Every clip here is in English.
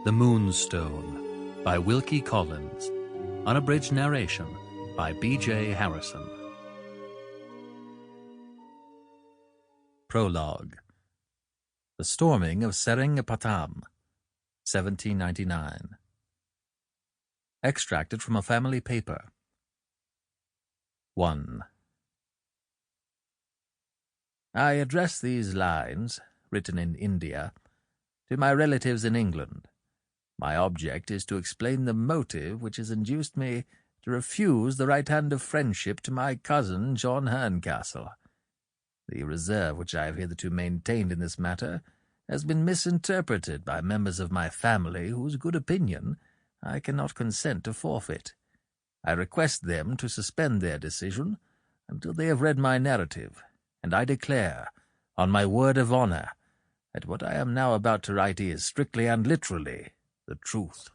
The Moonstone by Wilkie Collins. Unabridged narration by B.J.Harrison. Prologue. The Storming of Seringapatam, 1799. Extracted from a family paper. 1. I address these lines, written in India, to my relatives in England. My object is to explain the motive which has induced me to refuse the right hand of friendship to my cousin John Herncastle. The reserve which I have hitherto maintained in this matter has been misinterpreted by members of my family whose good opinion I cannot consent to forfeit. I request them to suspend their decision until they have read my narrative, and I declare, on my word of honour, that what I am now about to write is, strictly and literally, the truth.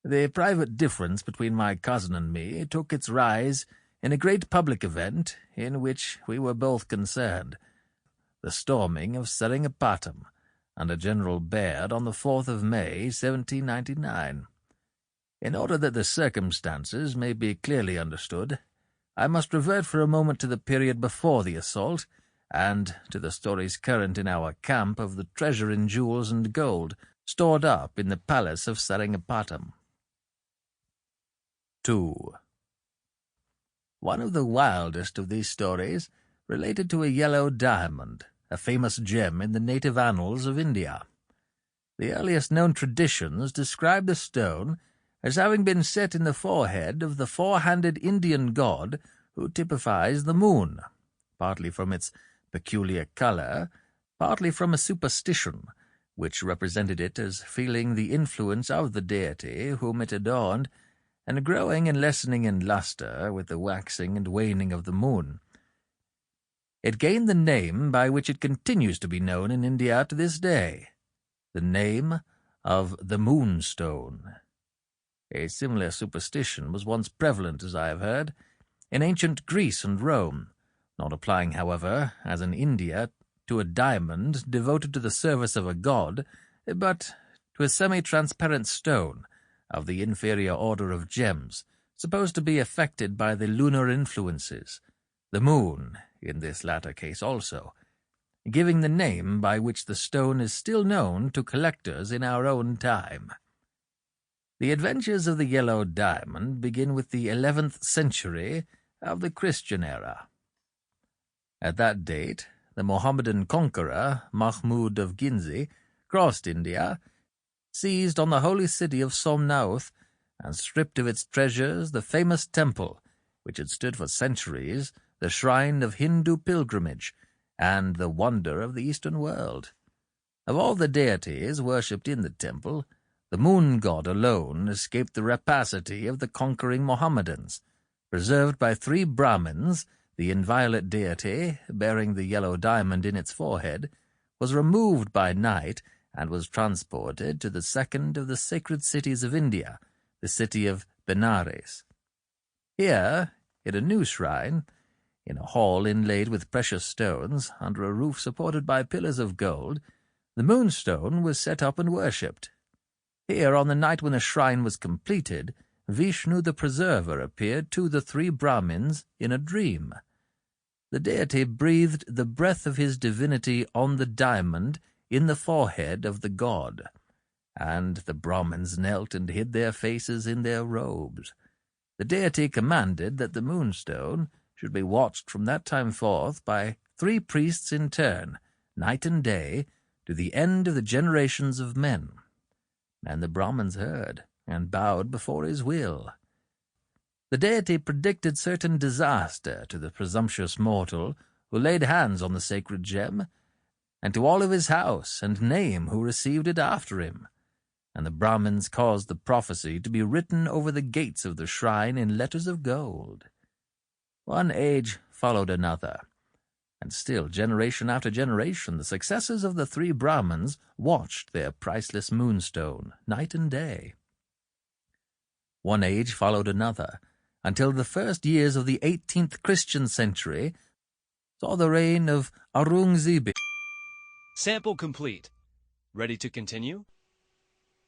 The private difference between my cousin and me took its rise in a great public event in which we were both concerned, the storming of Seringapatam under General Baird on the 4th of May, 1799. In order that the circumstances may be clearly understood, I must revert for a moment to the period before the assault, and to the stories current in our camp of the treasure in jewels and gold stored up in the palace of Seringapatam. 2. One of the wildest of these stories related to a yellow diamond, a famous gem in the native annals of India. The earliest known traditions describe the stone as having been set in the forehead of the four-handed Indian god who typifies the moon, partly from its peculiar colour, partly from a superstition which represented it as feeling the influence of the deity whom it adorned, and growing and lessening in lustre with the waxing and waning of the moon. It gained the name by which it continues to be known in India to this day, the name of the Moonstone. A similar superstition was once prevalent, as I have heard, in ancient Greece and Rome, not applying, however, as in India, to a diamond devoted to the service of a god, but to a semi-transparent stone of the inferior order of gems, supposed to be affected by the lunar influences, the moon, in this latter case also, giving the name by which the stone is still known to collectors in our own time. The adventures of the yellow diamond begin with the 11th century of the Christian era. At that date, the Mohammedan conqueror, Mahmud of Ghinzi, crossed India, seized on the holy city of Somnath, and stripped of its treasures the famous temple, which had stood for centuries the shrine of Hindu pilgrimage and the wonder of the Eastern world. Of all the deities worshipped in the temple, the moon god alone escaped the rapacity of the conquering Mohammedans. Preserved by 3 Brahmins, the inviolate deity, bearing the yellow diamond in its forehead, was removed by night and was transported to the second of the sacred cities of India, the city of Benares. Here, in a new shrine, in a hall inlaid with precious stones, under a roof supported by pillars of gold, the Moonstone was set up and worshipped. Here, on the night when the shrine was completed, Vishnu the Preserver appeared to the 3 Brahmins in a dream. The deity breathed the breath of his divinity on the diamond in the forehead of the god, and the Brahmins knelt and hid their faces in their robes. The deity commanded that the Moonstone should be watched from that time forth by 3 priests in turn, night and day, to the end of the generations of men. And the Brahmins heard, and bowed before his will. The deity predicted certain disaster to the presumptuous mortal who laid hands on the sacred gem, and to all of his house and name who received it after him, and the Brahmins caused the prophecy to be written over the gates of the shrine in letters of gold. One age followed another, and still, generation after generation, the successors of the 3 Brahmins watched their priceless Moonstone night and day. One age followed another, until the first years of the 18th Christian century saw the reign of Aurungzebe. Sample complete. Ready to continue?